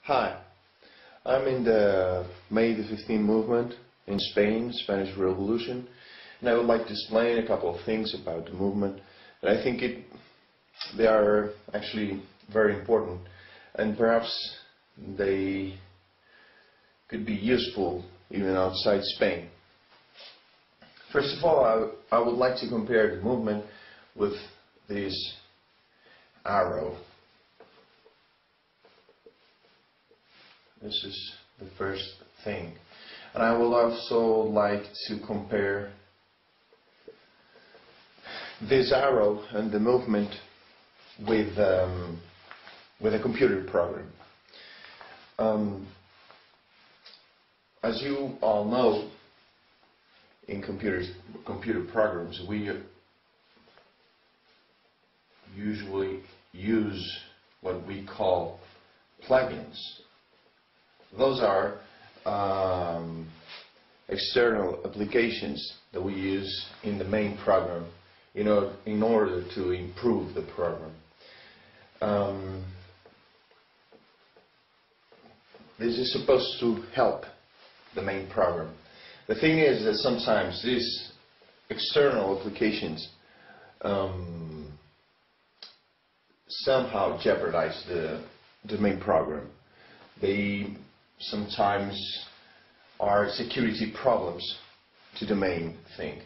Hi, I'm in the May the 15th movement in Spain, Spanish Revolution, and I would like to explain a couple of things about the movement. And I think they are actually very important, and perhaps they could be useful even outside Spain. First of all, I would like to compare the movement with this arrow. This is the first thing. And I would also like to compare this arrow and the movement with a computer program. As you all know, in computer programs, we usually use what we call plugins. Those are external applications that we use in the main program in order to improve the program. This is supposed to help the main program. The thing is that sometimes these external applications somehow jeopardize the main program. They sometimes are security problems to the main thing.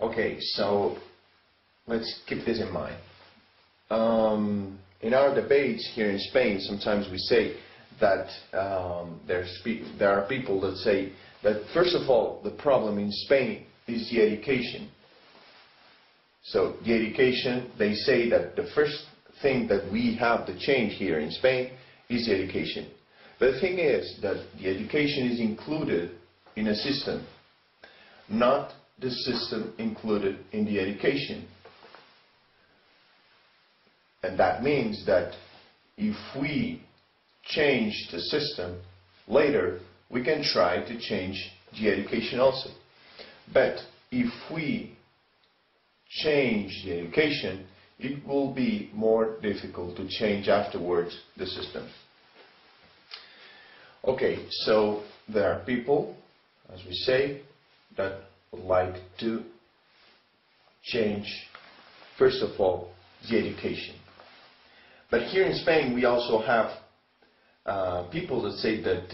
Okay, so let's keep this in mind. In our debates here in Spain, sometimes we say that there are people that say that first of all the problem in Spain is the education. So the education, they say that the first thing that we have to change here in Spain is the education. But the thing is that the education is included in a system, not the system included in the education. And that means that if we change the system, later we can try to change the education also. But if we change the education, it will be more difficult to change afterwards the system. Okay, so there are people, as we say, that would like to change, first of all, the education. But here in Spain we also have people that say that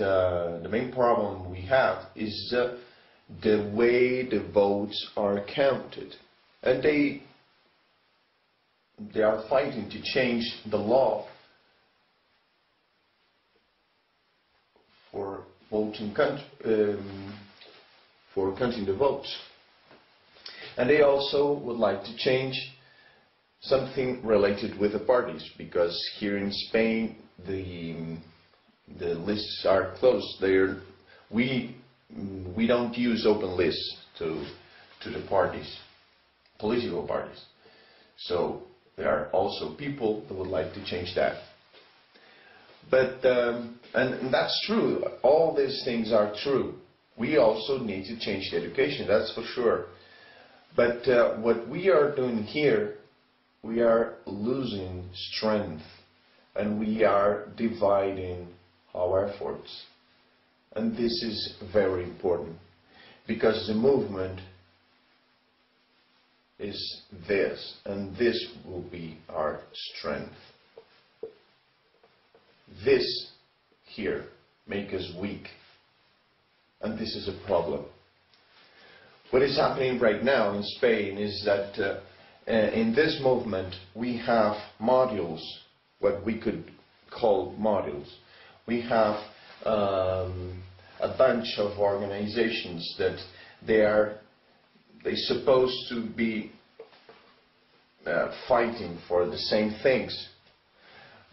the main problem we have is the way the votes are counted. And they are fighting to change the law for voting for counting the votes. And they also would like to change something related with the parties, because here in Spain the lists are closed. We don't use open lists to the parties, political parties. So there are also people that would like to change that. But and that's true. All these things are true. We also need to change the education, that's for sure. But what we are doing here, we are losing strength, and we are dividing our efforts. And this is very important, because the movement is this, and this will be our strength. This here makes us weak, and this is a problem. What is happening right now in Spain is that in this movement we have modules, what we could call modules. We have a bunch of organizations that they're supposed to be fighting for the same things.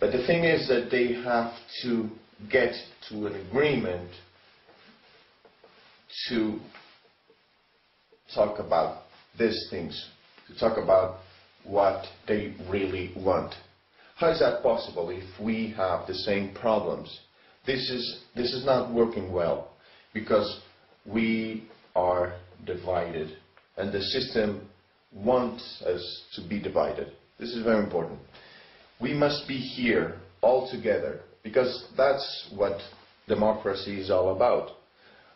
But the thing is that they have to get to an agreement to talk about these things, to talk about what they really want. How is that possible if we have the same problems? This is not working well, because we are divided, and the system wants us to be divided. This is very important. We must be here all together, because that's what democracy is all about.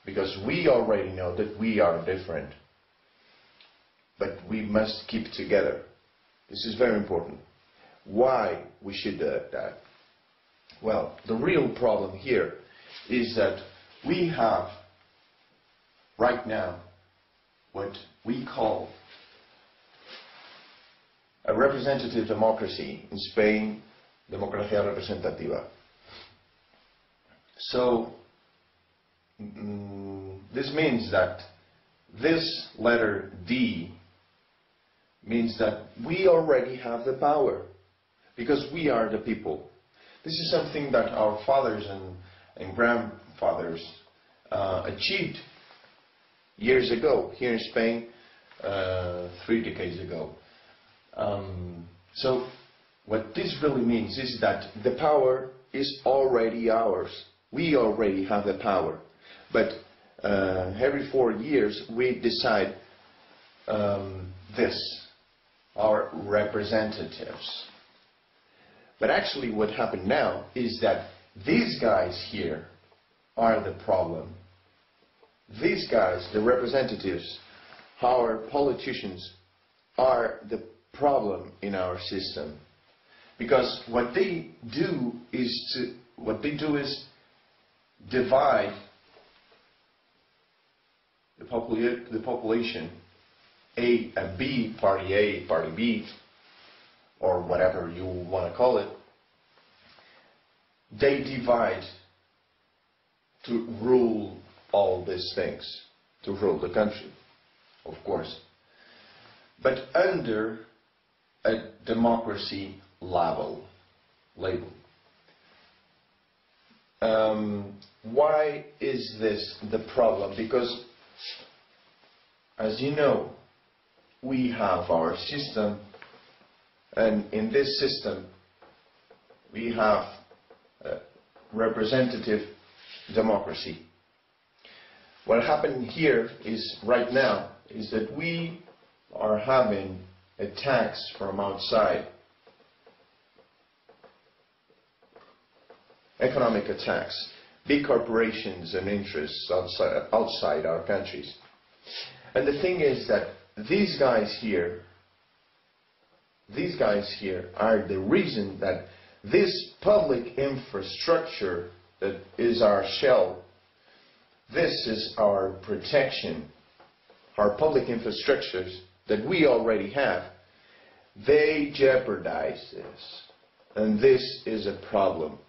Because we already know that we are different, but we must keep together. This is very important. Why we should do that? Well, the real problem here is that we have right now what we call a representative democracy in Spain, democracia representativa. So this means that this letter D means that we already have the power because we are the people. This is something that our fathers and grandfathers achieved years ago here in Spain, 3 decades ago. So what this really means is that the power is already ours. We already have the power. But every 4 years we decide our representatives. But actually what happened now is that these guys here are the problem. These guys, the representatives, our politicians, are the problem in our system. Because what they do is divide the population, A and B, party A, party B, or whatever you want to call it. They divide to rule all these things, to rule the country, of course. But under a democracy label. Why is this the problem? Because, as you know, we have our system, and in this system we have representative democracy. What happened here is, right now, is that we are having attacks from outside. Economic attacks, big corporations and interests outside our countries. And the thing is that these guys here are the reason that this public infrastructure that is our shell, this is our protection, our public infrastructures that we already have, they jeopardize this. And this is a problem.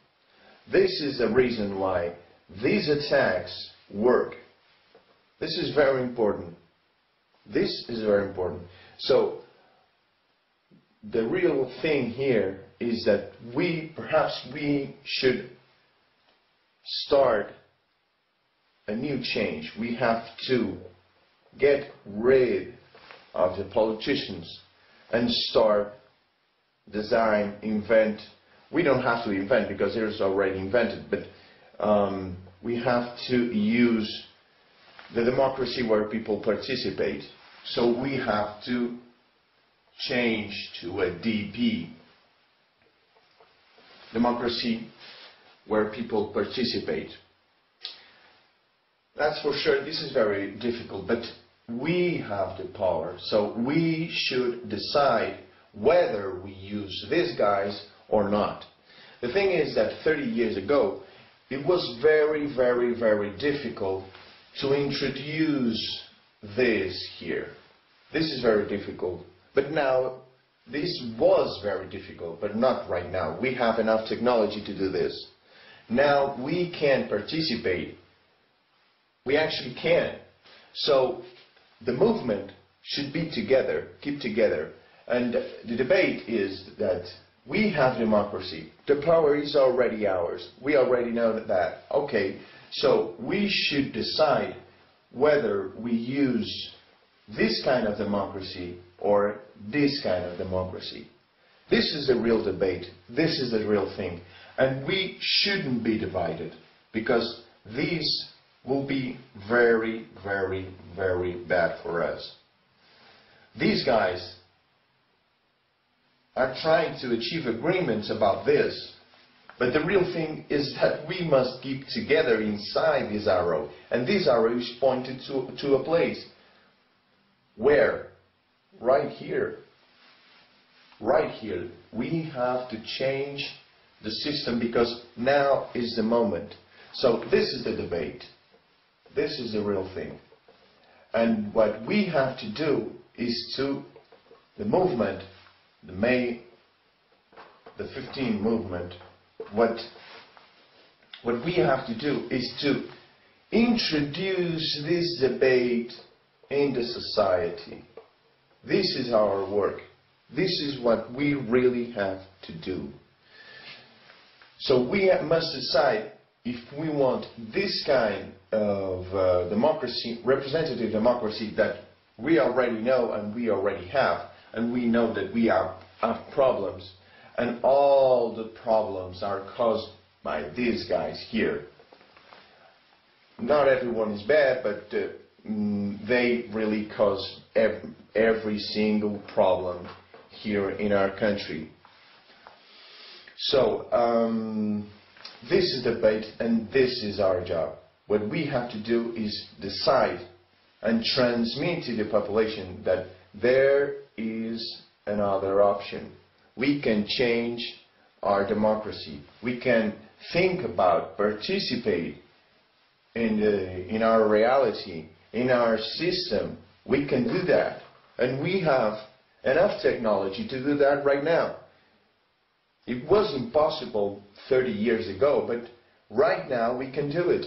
This is the reason why these attacks work. This is very important. This is very important. So, the real thing here is that perhaps we should start a new change. We have to get rid of the politicians and start, design, invent. We don't have to invent because it's already invented, but we have to use the democracy where people participate. So we have to change to a DP, democracy where people participate. That's for sure. This is very difficult, but we have the power, so we should decide whether we use these guys or not. The thing is that 30 years ago, it was very, very, very difficult to introduce this here. This is very difficult. But now, this was very difficult, but not right now. We have enough technology to do this. Now we can participate. We actually can. So the movement should be together, keep together. And the debate is that we have democracy. The power is already ours. We already know that. Okay, so we should decide whether we use this kind of democracy or this kind of democracy. This is the real debate. This is the real thing. And we shouldn't be divided, because these will be very, very, very bad for us. These guys are trying to achieve agreements about this, But the real thing is that we must keep together inside this arrow. And this arrow is pointed to a place. Where? Right here. Right here. We have to change the system because now is the moment. So this is the debate. This is the real thing. And what we have to do is the movement, the May the 15 movement, what we have to do is to introduce this debate in the society. This is our work. This is what we really have to do. So we must decide if we want this kind of democracy, representative democracy that we already know and we already have, and we know that we have problems, and all the problems are caused by these guys here. Not everyone is bad, but they really cause every single problem here in our country. So this is the debate, and this is our job. What we have to do is decide and transmit to the population that there is another option. We can change our democracy. We can think about, participate in our reality, in our system. We can do that. And we have enough technology to do that right now. It was impossible 30 years ago, but right now we can do it.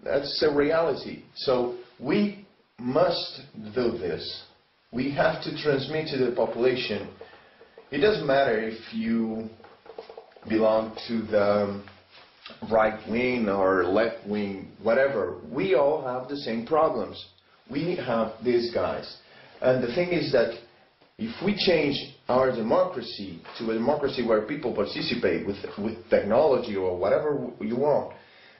That's a reality. So we must do this. We have to transmit to the population. It doesn't matter if you belong to the right wing or left wing, whatever. We all have the same problems. We have these guys. And the thing is that if we change our democracy to a democracy where people participate with technology or whatever you want,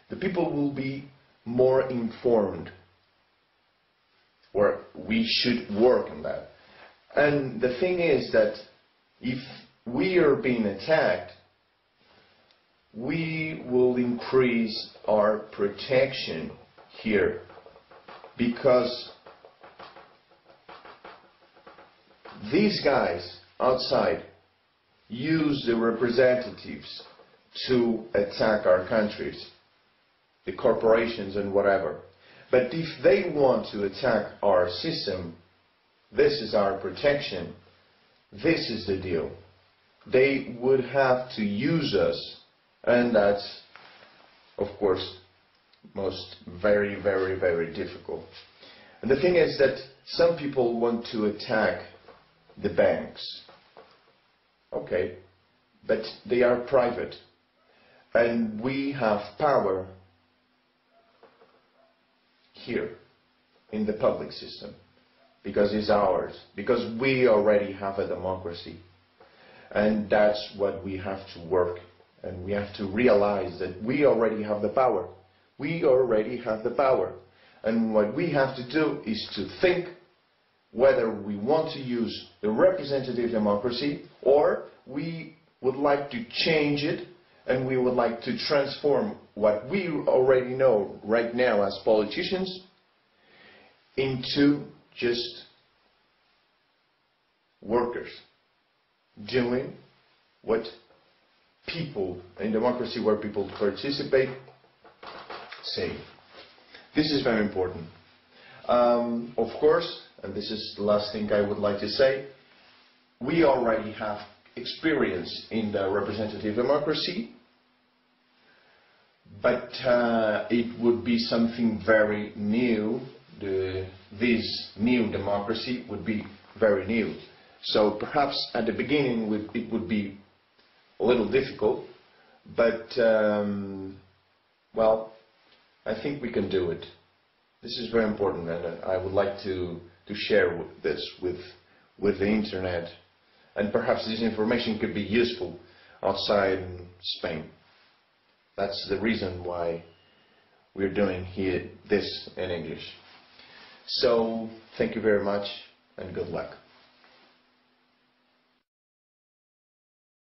the people will be more informed. Or we should work on that. And the thing is that if we are being attacked, we will increase our protection here, because these guys outside use the representatives to attack our countries, the corporations and whatever. But if they want to attack our system, this is our protection. This is the deal. They would have to use us, and that's, of course, very, very, very difficult. And the thing is that some people want to attack the banks. Okay, but they are private, and we have power here in the public system, because it's ours, because we already have a democracy. And that's what we have to work, and we have to realize that we already have the power. We already have the power. And what we have to do is to think whether we want to use the representative democracy, or we would like to change it, and we would like to transform what we already know right now as politicians into just workers doing what people in democracy where people participate say. This is very important. Of course, and this is the last thing I would like to say, we already have experience in the representative democracy, but it would be something very new. This new democracy would be very new. So perhaps at the beginning it would be a little difficult, but well, I think we can do it. This is very important, and I would like to share this with the internet, and perhaps this information could be useful outside in Spain. That's the reason why we're doing here this in English. So thank you very much, and good luck.